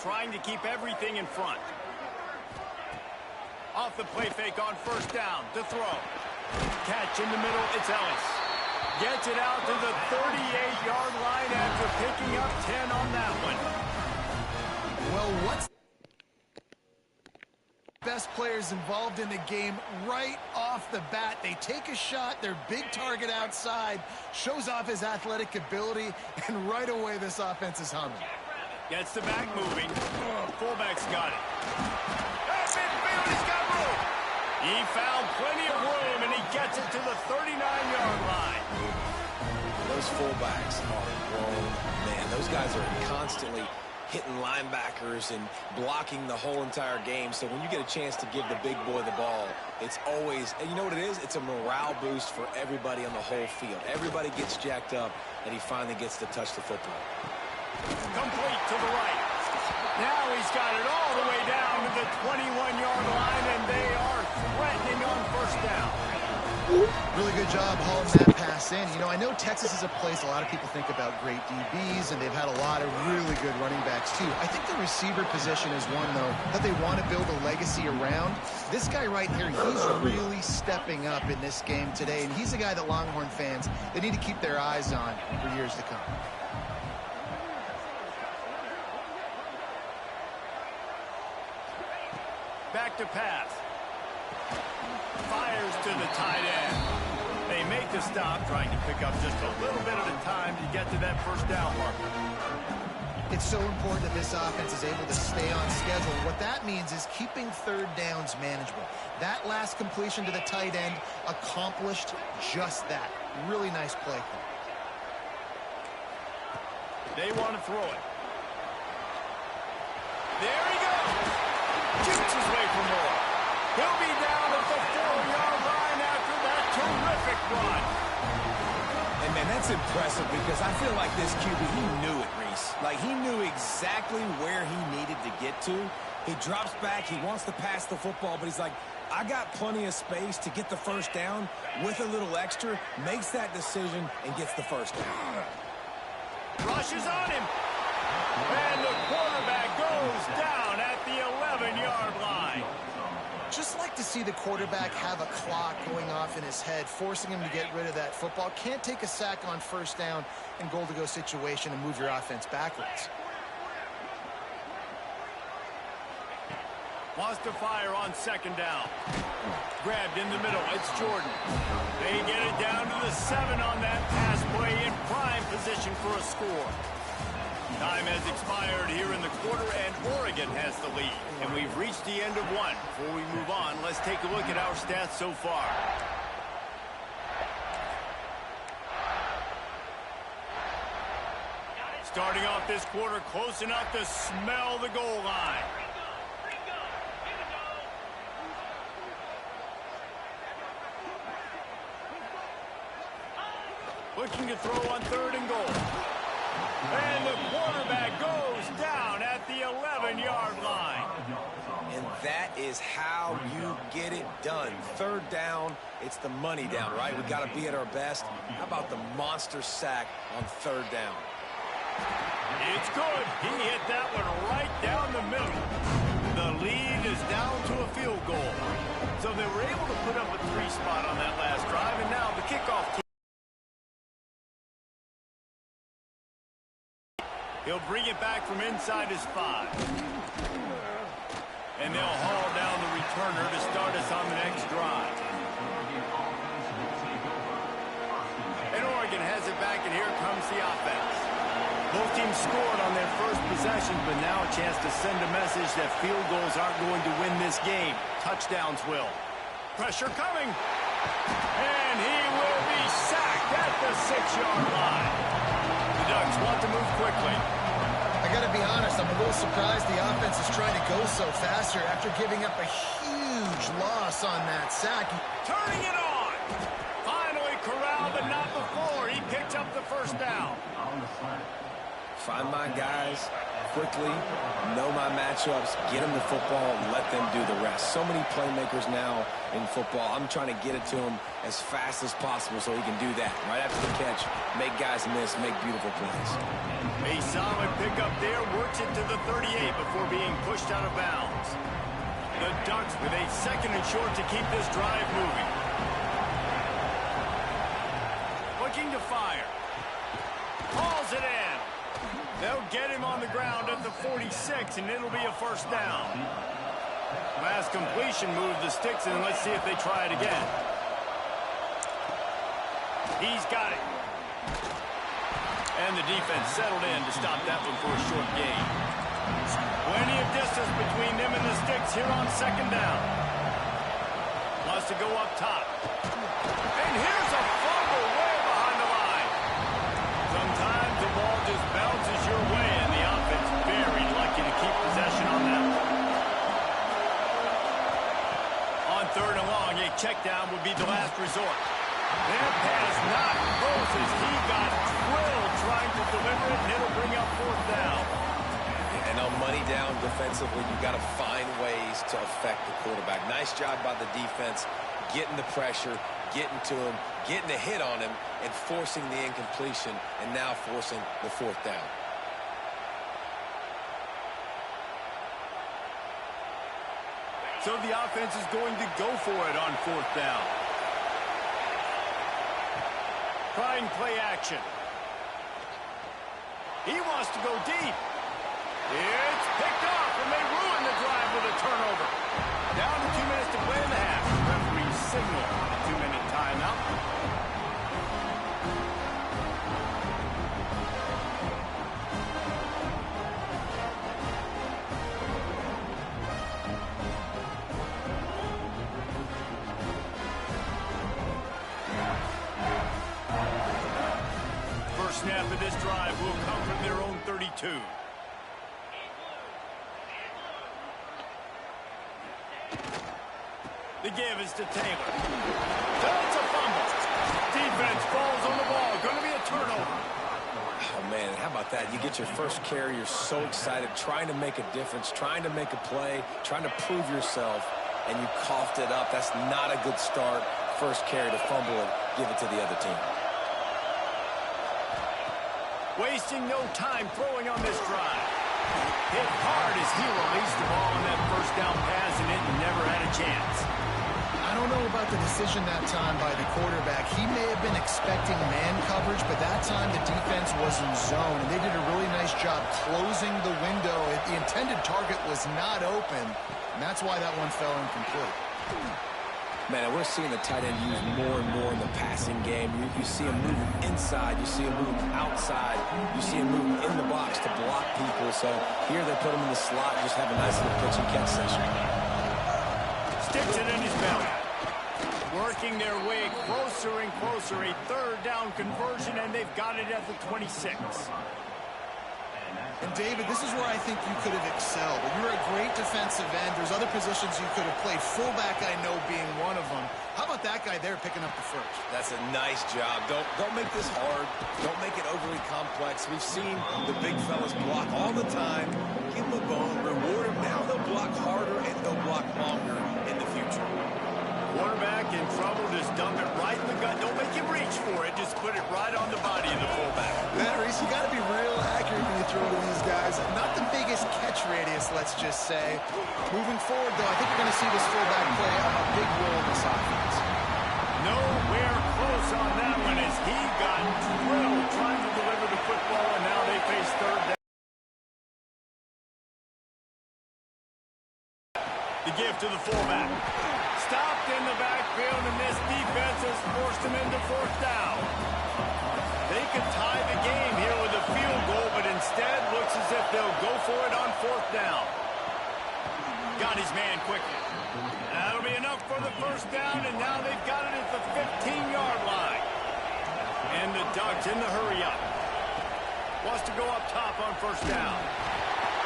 trying to keep everything in front. Off the play fake on first down to throw. Catch in the middle, it's Ellis. Gets it out to the 38-yard line after picking up 10 on that one. Well, what's best players involved in the game right off the bat? They take a shot, their big target outside, shows off his athletic ability, and right away this offense is humming. Gets the back moving. Fullback's got it. Midfield, he's got room. He found plenty of room, and he gets it to the 39-yard line. Those fullbacks are grown men. Those guys are constantly hitting linebackers and blocking the whole entire game. So when you get a chance to give the big boy the ball, it's always, and you know what it is? It's a morale boost for everybody on the whole field. Everybody gets jacked up, and he finally gets to touch the football. Complete to the right. Now he's got it all the way down to the 21-yard line, and they are threatening on first down. Really good job hauling that pass in. You know, I know Texas is a place a lot of people think about great DBs, and they've had a lot of really good running backs, too. I think the receiver position is one, though, that they want to build a legacy around. This guy right here, he's really stepping up in this game today, and he's a guy that Longhorn fans, they need to keep their eyes on for years to come. Back to pass. Fires to the tight end. They make the stop, trying to pick up just a little bit at a time to get to that first down marker. It's so important that this offense is able to stay on schedule. What that means is keeping third downs manageable. That last completion to the tight end accomplished just that. Really nice play call. They want to throw it. There he goes. Shoots his way for more. He'll be down at the 4-yard line after that terrific run. And, man, that's impressive because I feel like this QB, he knew it, Reese. Like, he knew exactly where he needed to get to. He drops back. He wants to pass the football, but he's like, I got plenty of space to get the first down with a little extra, makes that decision, and gets the first down. Rushes on him. And the quarterback goes down at the 11-yard line. Just like to see the quarterback have a clock going off in his head, forcing him to get rid of that football. Can't take a sack on first down in goal-to-go situation and move your offense backwards. Wants to fire on second down. Grabbed in the middle. It's Jordan. They get it down to the 7 on that pass play in prime position for a score. Time has expired here in the quarter, and Oregon has the lead. And we've reached the end of one. Before we move on, let's take a look at our stats so far. Starting off this quarter close enough to smell the goal line. Looking to throw on 3rd and goal. And the quarterback goes down at the 11-yard line. And that is how you get it done. 3rd down, it's the money down, right? We got to be at our best. How about the monster sack on 3rd down? It's good. He hit that one right down the middle. The lead is down to a field goal. So they were able to put up a 3 spot on that last drive, and now the kickoff team. He'll bring it back from inside his 5. And they'll haul down the returner to start us on the next drive. And Oregon has it back, and here comes the offense. Both teams scored on their first possessions, but now a chance to send a message that field goals aren't going to win this game. Touchdowns will. Pressure coming. And he will be sacked at the 6-yard line. The Ducks want to move quickly. I got to be honest, I'm a little surprised the offense is trying to go so fast here after giving up a huge loss on that sack. Turning it on. Finally corralled, but not before. He picked up the first down. Find my guys quickly, know my matchups, get them the football, let them do the rest. So many playmakers now in football. I'm trying to get it to him as fast as possible so he can do that. Right after the catch, make guys miss, make beautiful plays. A solid pickup there, works it to the 38 before being pushed out of bounds. The Ducks with a 2nd and short to keep this drive moving. Looking to fire. Hauls it in. They'll get him on the ground at the 46, and it'll be a 1st down. Last completion moved the sticks, and let's see if they try it again. He's got it. And the defense settled in to stop that one for a short gain. Plenty of distance between them and the sticks here on 2nd down. Wants to go up top. And here's a fumble way behind the line. Sometimes the ball just bounces your way, and the offense very lucky to keep possession on that one. On 3rd and long, a check down would be the last resort. That pass not close as he got drilled trying to deliver it, and it'll bring up 4th down. And on money down defensively, you've got to find ways to affect the quarterback. Nice job by the defense, getting the pressure, getting to him, getting a hit on him, and forcing the incompletion, and now forcing the 4th down. So the offense is going to go for it on 4th down. Trying play action. He wants to go deep. It's picked off, and they ruin the drive with a turnover. Down to 2 minutes to play in the half. Referee signal a 2-minute timeout. First snap of this drive will come from their own 32. The give is to Taylor. That's a fumble. Defense falls on the ball. Going to be a turnover. Oh, man, how about that? You get your first carry. You're so excited, trying to make a difference, trying to make a play, trying to prove yourself, and you coughed it up. That's not a good start. First carry to fumble it, give it to the other team. Wasting no time throwing on this drive. Hit hard as he released the ball on that 1st down pass, and it never had a chance. I don't know about the decision that time by the quarterback. He may have been expecting man coverage, but that time the defense was in zone, and they did a really nice job closing the window. The intended target was not open, and that's why that one fell incomplete. Man, we're seeing the tight end used more and more in the passing game. You see him moving inside. You see him moving outside. You see him moving in the box to block people. So here they put him in the slot and just have a nice little pitch and catch session. Sticks it in his belly. Working their way closer and closer. A 3rd down conversion, and they've got it at the 26. And, David, this is where I think you could have excelled. You're a great defensive end. There's other positions you could have played. Fullback, I know, being one of them. How about that guy there picking up the 1st? That's a nice job. Don't make this hard. Don't make it overly complex. We've seen the big fellas block all the time. Give them a bone. Reward them. Now they'll block harder and they'll block longer in the future. Quarterback in trouble, just dump it right in the gut. Don't make him reach for it. Just put it right on the body of the fullback. Reese, you got to be real accurate when you throw to these guys. Not the biggest catch radius, let's just say. Moving forward, though, I think we're going to see this fullback play a big role in this offense. Nowhere close on that one as he got drilled trying to deliver the football, and now they face 3rd down. The give to the fullback. Stopped in the backfield, and this defense has forced him into 4th down. They could tie the game here with a field goal, but instead looks as if they'll go for it on 4th down. Got his man quickly. That'll be enough for the 1st down, and now they've got it at the 15-yard line. And the Ducks in the hurry-up. Wants to go up top on 1st down.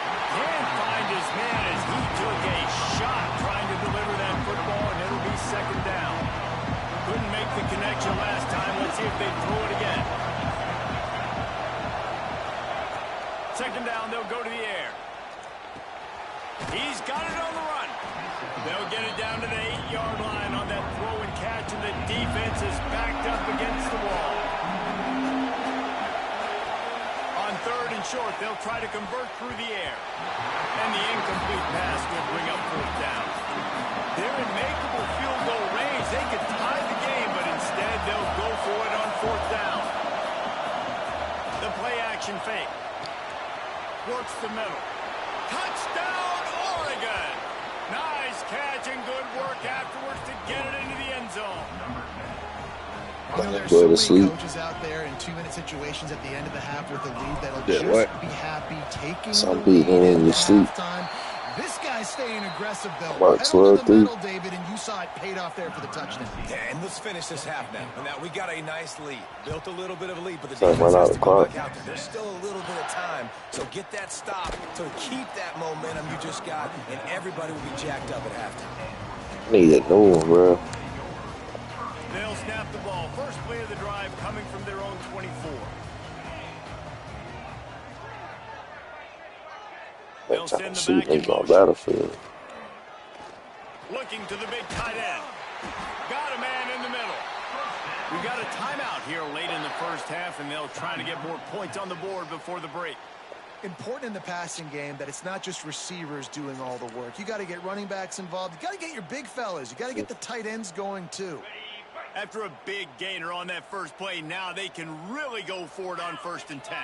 Can't find his man as he took a shot trying to deliver that football, and it'll be 2nd down. Couldn't make the connection last time. Let's see if they throw it again. second down, they'll go to the air. He's got it on the run. They'll get it down to the 8-yard line on that throw and catch, and the defense is backed up against the wall. On third and short, they'll try to convert through the air. And the incomplete pass will bring up fourth down. They're in makeable field goal range. They could tie the game, but instead they'll go for it on fourth down. The play-action fake. Works the middle. Touchdown, Oregon! Nice catch and good work afterwards to get it into the end zone. You know, there's so many coaches out there in 2-minute situations at the end of the half with the lead that'll just be happy taking the lead at halftime. This guy's staying aggressive, though. Pedal to the middle, David, and you saw it paid off there for the touchdown. Yeah, and let's finish this half now. Now, we got a nice lead. Built a little bit of a lead, but the defense has to go back out there. There's still a little bit of time, so get that stop to keep that momentum you just got, and everybody will be jacked up at halftime. Need it, no, bro. They'll snap the ball. First play of the drive coming from their own 24. They'll send the back in motion. Battlefield. Looking to the big tight end. Got a man in the middle. We got a timeout here late in the first half, and they'll try to get more points on the board before the break. Important in the passing game that it's not just receivers doing all the work. You got to get running backs involved. You got to get your big fellas. You got to get the tight ends going too. After a big gainer on that first play, now they can really go for it on 1st and 10.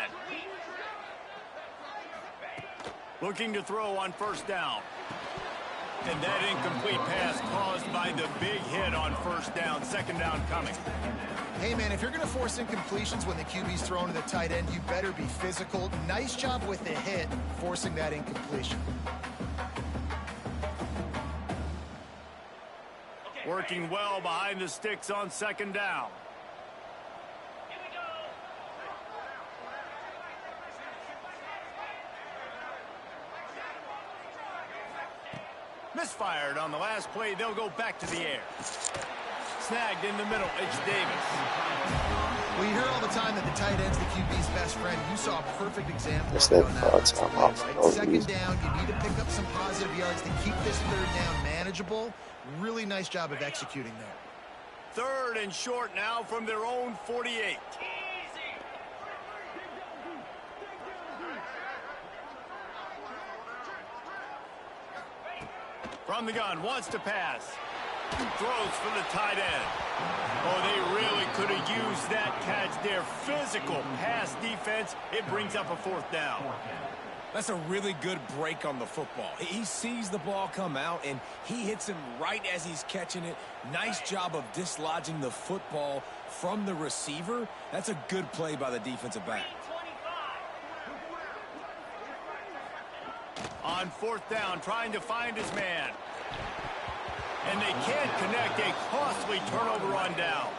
Looking to throw on first down. And that incomplete pass caused by the big hit on first down. Second down coming. Hey, man, if you're going to force incompletions when the QB's thrown to the tight end, you better be physical. Nice job with the hit, forcing that incompletion. Working well behind the sticks on second down. Misfired on the last play. They'll go back to the air. Snagged in the middle. It's Davis. Well, you hear all the time that the tight end's the QB's best friend. You saw a perfect example of it on that last play, right? Second down, you need to pick up some positive yards to keep this third down manageable. Really nice job of executing there. Third and short now from their own 48. From the gun, wants to pass. Throws for the tight end. Oh, they really could have used that catch there. Physical pass defense. It brings up a fourth down. That's a really good break on the football. He sees the ball come out, and he hits him right as he's catching it. Nice job of dislodging the football from the receiver. That's a good play by the defensive back. On fourth down, trying to find his man. And they can't connect. A costly turnover on downs.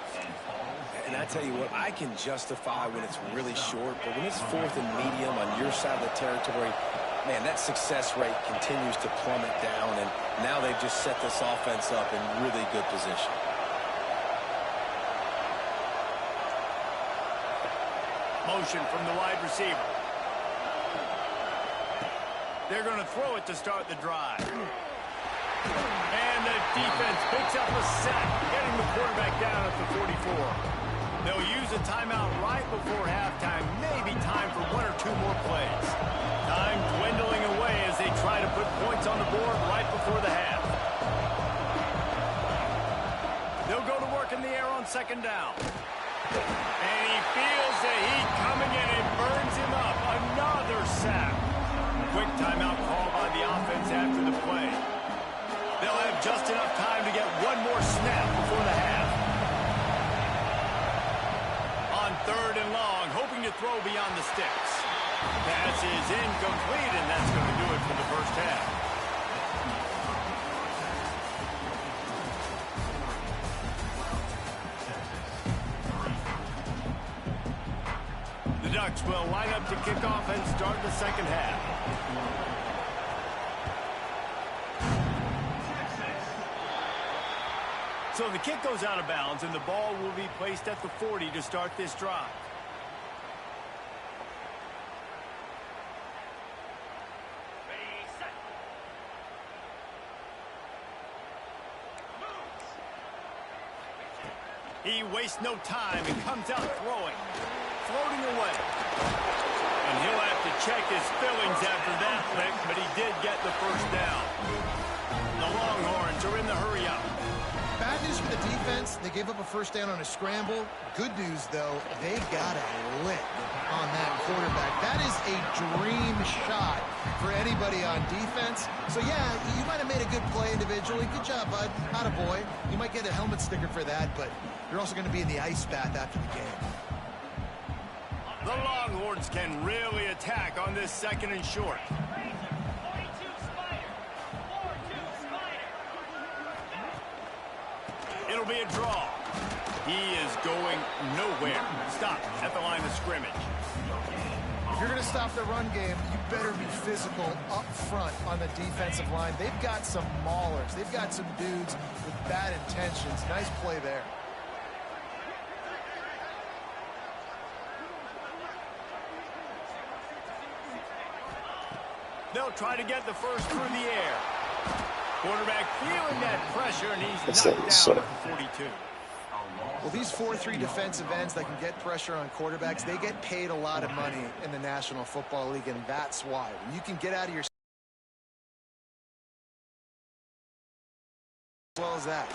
And I tell you what, I can justify when it's really short, but when it's fourth and medium on your side of the territory, man, that success rate continues to plummet down, and now they've just set this offense up in really good position. Motion from the wide receiver. They're going to throw it to start the drive. And the defense picks up a sack, getting the quarterback down at the 44. They'll use a timeout right before halftime. Maybe time for one or two more plays. Time dwindling away as they try to put points on the board right before the half. They'll go to work in the air on second down. And he feels the heat coming in and burns him up. Another sack. Quick timeout call by the offense after the play. They'll have just enough time to get one more snap before the half. On third and long, hoping to throw beyond the sticks. Pass is incomplete, and that's going to do it for the first half. The Ducks will line up to kick off and start the second half. So the kick goes out of bounds, and the ball will be placed at the 40 to start this drive. He wastes no time and comes out throwing. Floating away. And he'll have to check his feelings after that lick, but he did get the first down. The Longhorns are in the hurry-up. Bad news for the defense. They gave up a first down on a scramble. Good news, though, they got a lick on that quarterback. That is a dream shot for anybody on defense. So, yeah, you might have made a good play individually. Good job, bud. Attaboy. You might get a helmet sticker for that, but you're also going to be in the ice bath after the game. The Longhorns can really attack on this 2nd and short. It'll be a draw. He is going nowhere. Stop at the line of scrimmage. If you're going to stop the run game, you better be physical up front on the defensive line. They've got some maulers. They've got some dudes with bad intentions. Nice play there. They'll try to get the first through the air. Quarterback feeling that pressure, and he's knocked down at the 42. Well, these 4-3 defensive ends that can get pressure on quarterbacks, they get paid a lot of money in the National Football League, and that's why. When you can get out of your as well as that.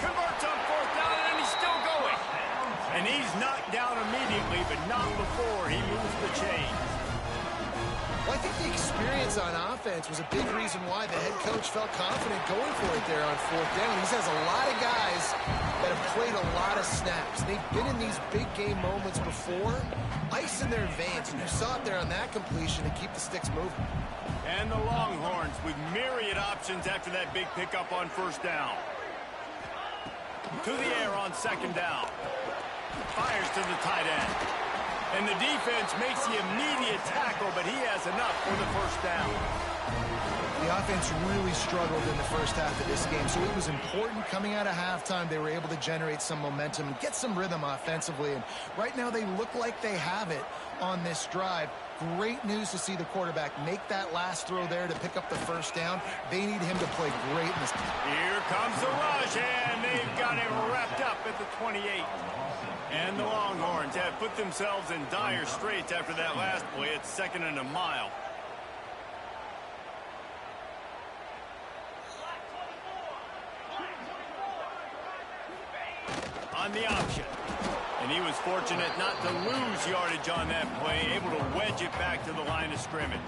Converts on 4th down, and he's still going. And he's knocked down immediately, but not before he moves the chains. Well, I think the experience on offense was a big reason why the head coach felt confident going for it there on 4th down. He has a lot of guys that have played a lot of snaps. They've been in these big game moments before. Ice in their veins, and you saw it there on that completion to keep the sticks moving. And the Longhorns with myriad options after that big pickup on 1st down. To the air on 2nd down. Fires to the tight end. And the defense makes the immediate tackle, but he has enough for the 1st down. The offense really struggled in the first half of this game, so it was important coming out of halftime they were able to generate some momentum and get some rhythm offensively. And right now they look like they have it on this drive. Great news to see the quarterback make that last throw there to pick up the 1st down. They need him to play great in this. Here comes the rush, and they've got it wrapped up at the 28. And the Longhorns have put themselves in dire straits after that last play. It's 2nd and a mile. On the option. And he was fortunate not to lose yardage on that play, able to wedge it back to the line of scrimmage.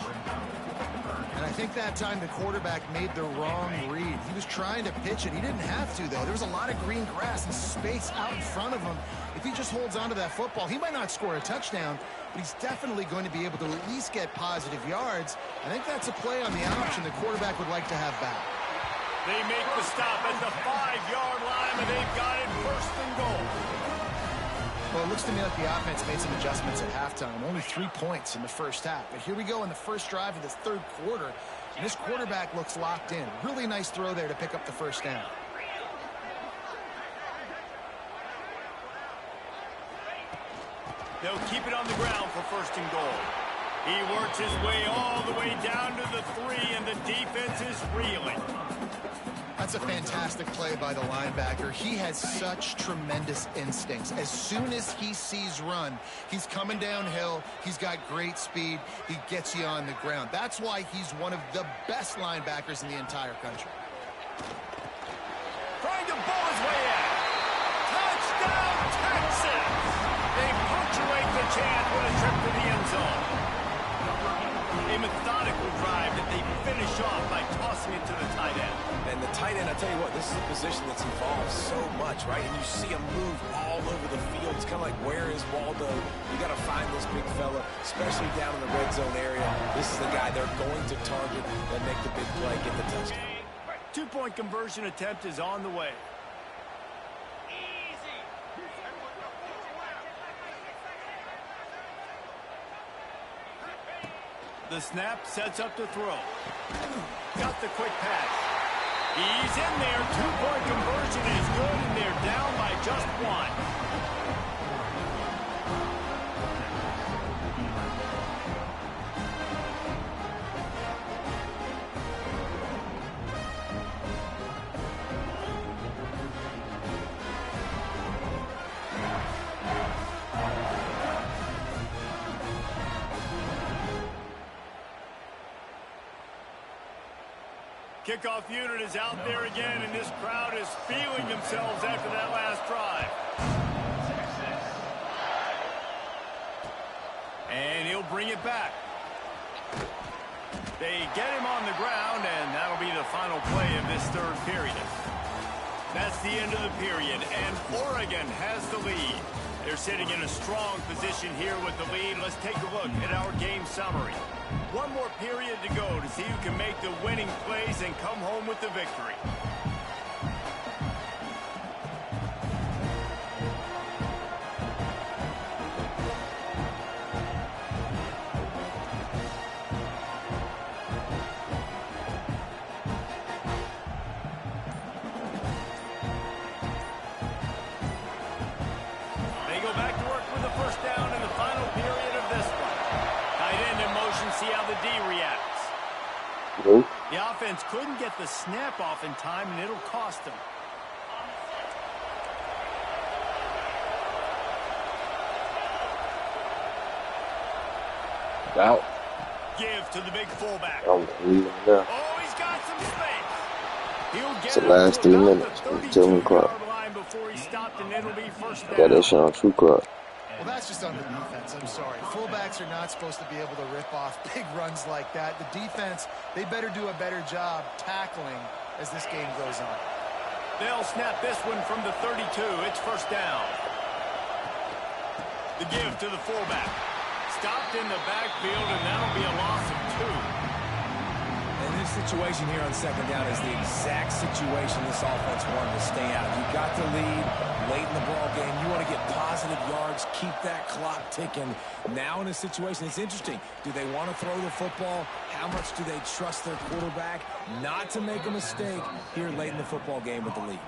And I think that time the quarterback made the wrong read. He was trying to pitch it. He didn't have to, though. There was a lot of green grass and space out in front of him. If he just holds on to that football, he might not score a touchdown, but he's definitely going to be able to at least get positive yards. I think that's a play on the option the quarterback would like to have back. They make the stop at the 5-yard line, and they've got it 1st and goal. Well, it looks to me like the offense made some adjustments at halftime. Only 3 points in the first half. But here we go in the first drive of this 3rd quarter. And this quarterback looks locked in. Really nice throw there to pick up the 1st down. They'll keep it on the ground for 1st and goal. He works his way all the way down to the 3, and the defense is reeling. That's a fantastic play by the linebacker. He has such tremendous instincts. As soon as he sees run, he's coming downhill. He's got great speed. He gets you on the ground. That's why he's one of the best linebackers in the entire country. Trying to bowl his way in. Touchdown, Texas! They punctuate the chance with a trip to the end zone. A methodical drive that they finish off by tossing it to the tight end. And the tight end, I tell you what, this is a position that's involved so much, right? And you see him move all over the field. It's kind of like, where is Waldo? You got to find this big fella, especially down in the red zone area. This is the guy they're going to target and make the big play, get the touchdown. 2-point conversion attempt is on the way. The snap sets up the throw. Got the quick pass. He's in there. 2-point conversion is good, and they're down by just 1. Kickoff unit is out there again, and this crowd is feeling themselves after that last drive. And he'll bring it back. They get him on the ground, and that'll be the final play of this third period. That's the end of the period, and Oregon has the lead. They're sitting in a strong position here with the lead. Let's take a look at our game summary. One more period to go to see who can make the winning plays and come home with the victory. The offense couldn't get the snap off in time, and it'll cost them. Out. Give to the big fullback. Oh, he's got some space. He'll get it's the last 3 minutes. It's 2 o'clock. Got that shit on True Clock. Well, that's just on the defense. I'm sorry. Fullbacks are not supposed to be able to rip off big runs like that. The defense, they better do a better job tackling as this game goes on. They'll snap this one from the 32. It's first down. The give to the fullback. Stopped in the backfield, and that'll be a loss of 2. And this situation here on second down is the exact situation this offense wanted to stay out. You got the lead late in the ball game. You want to get positive yards, keep that clock ticking. Now in a situation, it's interesting. Do they want to throw the football? How much do they trust their quarterback not to make a mistake here late in the football game with the lead?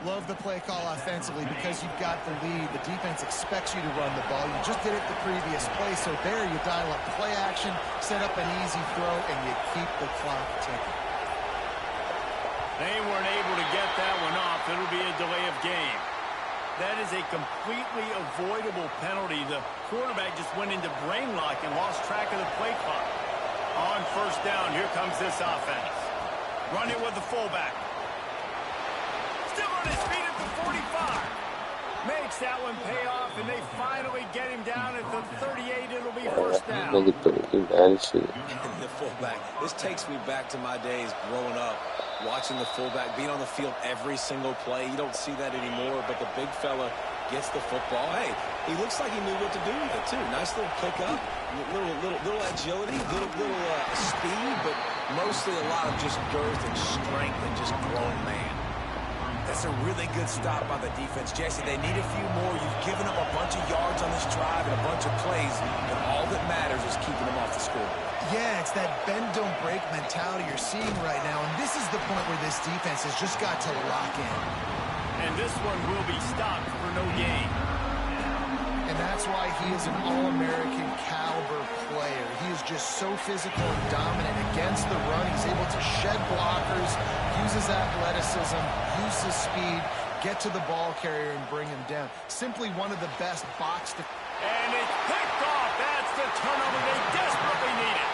Love the play call offensively because you've got the lead. The defense expects you to run the ball. You just did it the previous play, so there you dial up play action, set up an easy throw, and you keep the clock ticking. They weren't able to get that one off. It'll be a delay of game. That is a completely avoidable penalty. The quarterback just went into brain lock and lost track of the play clock. On first down, here comes this offense. Running with the fullback. Still on his feet at the 45. Makes that one pay off, and they finally get him down at the 38. It'll be first down. The fullback. This takes me back to my days growing up, watching the fullback being on the field every single play. You don't see that anymore, but the big fella gets the football. Hey, he looks like he knew what to do with it, too. Nice little pickup, little agility, little speed, but mostly a lot of just girth and strength and just grown man. That's a really good stop by the defense. Jesse, they need a few more. You've given up a bunch of yards on this drive and a bunch of plays, and all that matters is keeping them off the scoreboard. Yeah, it's that bend, don't break mentality you're seeing right now, and this is the point where this defense has just got to lock in. And this one will be stopped for no gain. And that's why he is an All-American caliber player. He is just so physical and dominant against the run. He's able to shed blockers, use his athleticism, use his speed, get to the ball carrier and bring him down. Simply one of the best box defenders. And it's picked off. That's the turnover they desperately needed.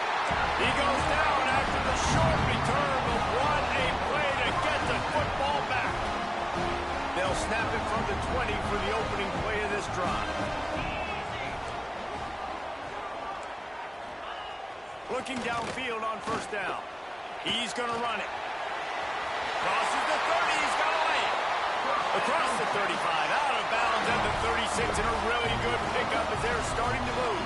He goes down after the short return, but what a play to get the football back. They'll snap it from the 20 for the opening play of this drive. Looking downfield on first down. He's going to run it. Crosses the 30. He's got a lane. Across the 35. Out of bounds at the 36. And a really good pickup as they're starting to move.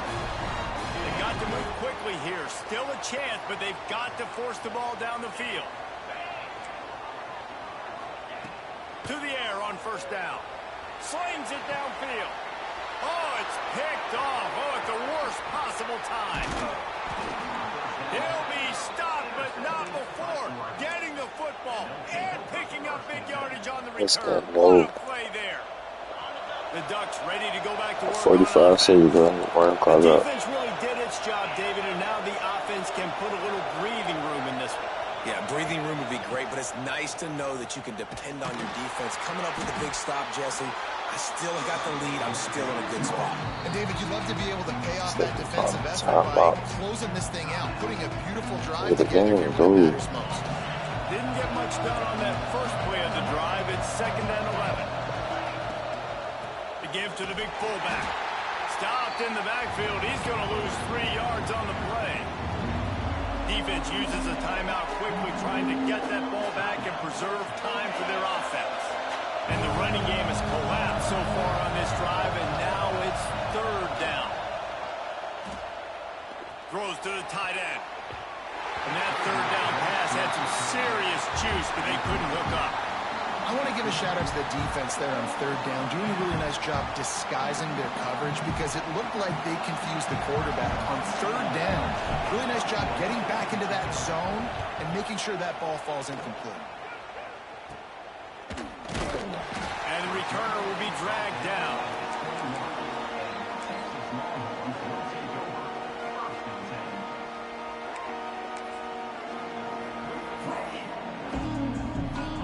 They've got to move quickly here. Still a chance, but they've got to force the ball down the field. To the air on first down. Slings it downfield. Oh, it's picked off. Oh, at the worst possible time. He'll be stopped, but not before getting the football and picking up big yardage on the return. What a play there. The Ducks ready to go back to work. 45 seconds, bro. The defense really did its job, David, and now the offense can put a little breathing room in this one. Yeah, breathing room would be great, but it's nice to know that you can depend on your defense. Coming up with a big stop, Jesse. I still got the lead. I'm still in a good spot. And, David, you'd love to be able to pay off that defensive effort by closing this thing out, putting a beautiful drive together here when it matters most. Didn't get much done on that first play of the drive. It's 2nd and 11. The give to the big fullback. Stopped in the backfield. He's going to lose 3 yards on the play. Defense uses a timeout quickly, trying to get that ball back and preserve time for their offense. And the running game has collapsed so far on this drive, and now it's 3rd down. Throws to the tight end. And that 3rd down pass had some serious juice, but they couldn't hook up. I want to give a shout-out to the defense there on 3rd down, doing a really nice job disguising their coverage because it looked like they confused the quarterback on 3rd down. Really nice job getting back into that zone and making sure that ball falls incomplete. And the returner will be dragged down.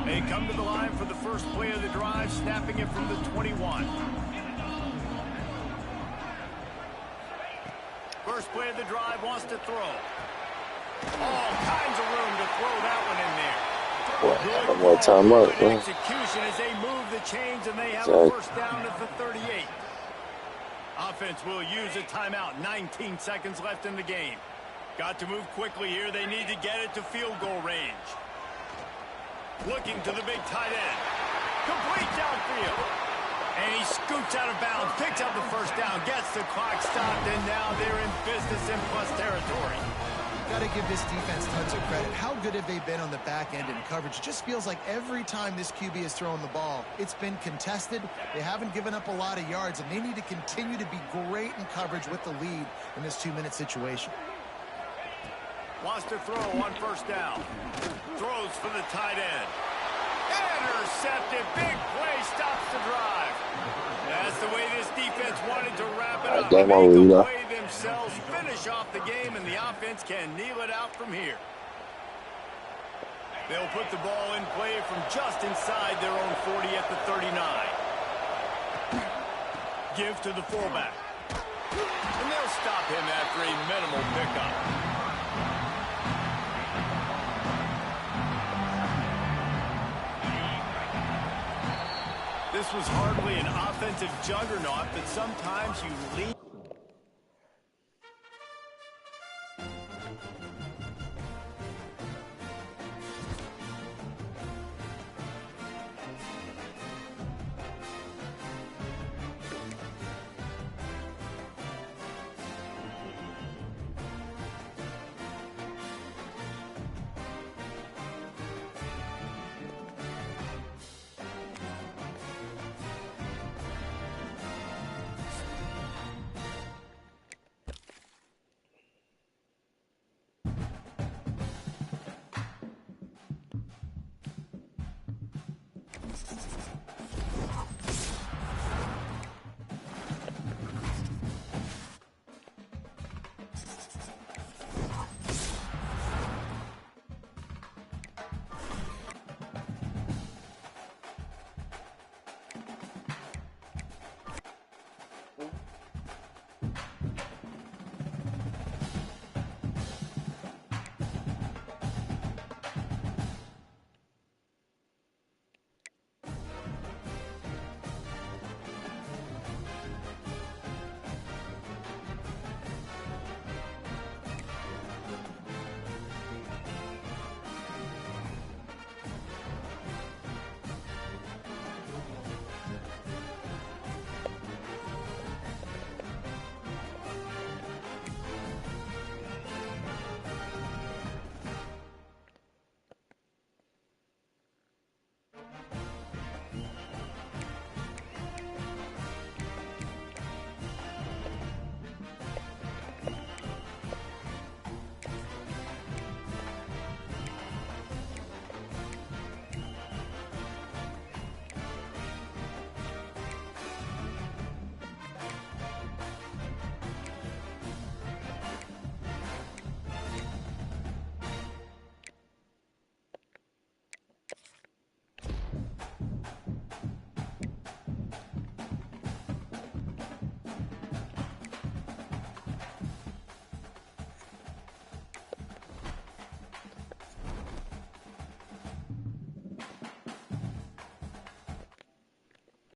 They come to the line for the first play of the drive, snapping it from the 21. First play of the drive, wants to throw. All kinds of room to throw that one in there. One more time out, Good execution as they move the chains, and they have a first down at the 38. Offense will use a timeout. 19 seconds left in the game. Got to move quickly here. They need to get it to field goal range. Looking to the big tight end. Complete downfield. And he scoots out of bounds, picks up the first down, gets the clock stopped, and now they're in business in plus territory. Got to give this defense tons of credit. How good have they been on the back end in coverage? It just feels like every time this QB is throwing the ball, it's been contested. They haven't given up a lot of yards, and they need to continue to be great in coverage with the lead in this 2-minute situation. Wants to throw on first down. Throws for the tight end. Intercepted. Big play stops the drive. That's the way this defense wanted to wrap it up. They make the play themselves, finish off the game, and the offense can kneel it out from here. They'll put the ball in play from just inside their own 40 at the 39. Give to the fullback. And they'll stop him after a minimal pickup. This was hardly an offensive juggernaut, but sometimes you lean.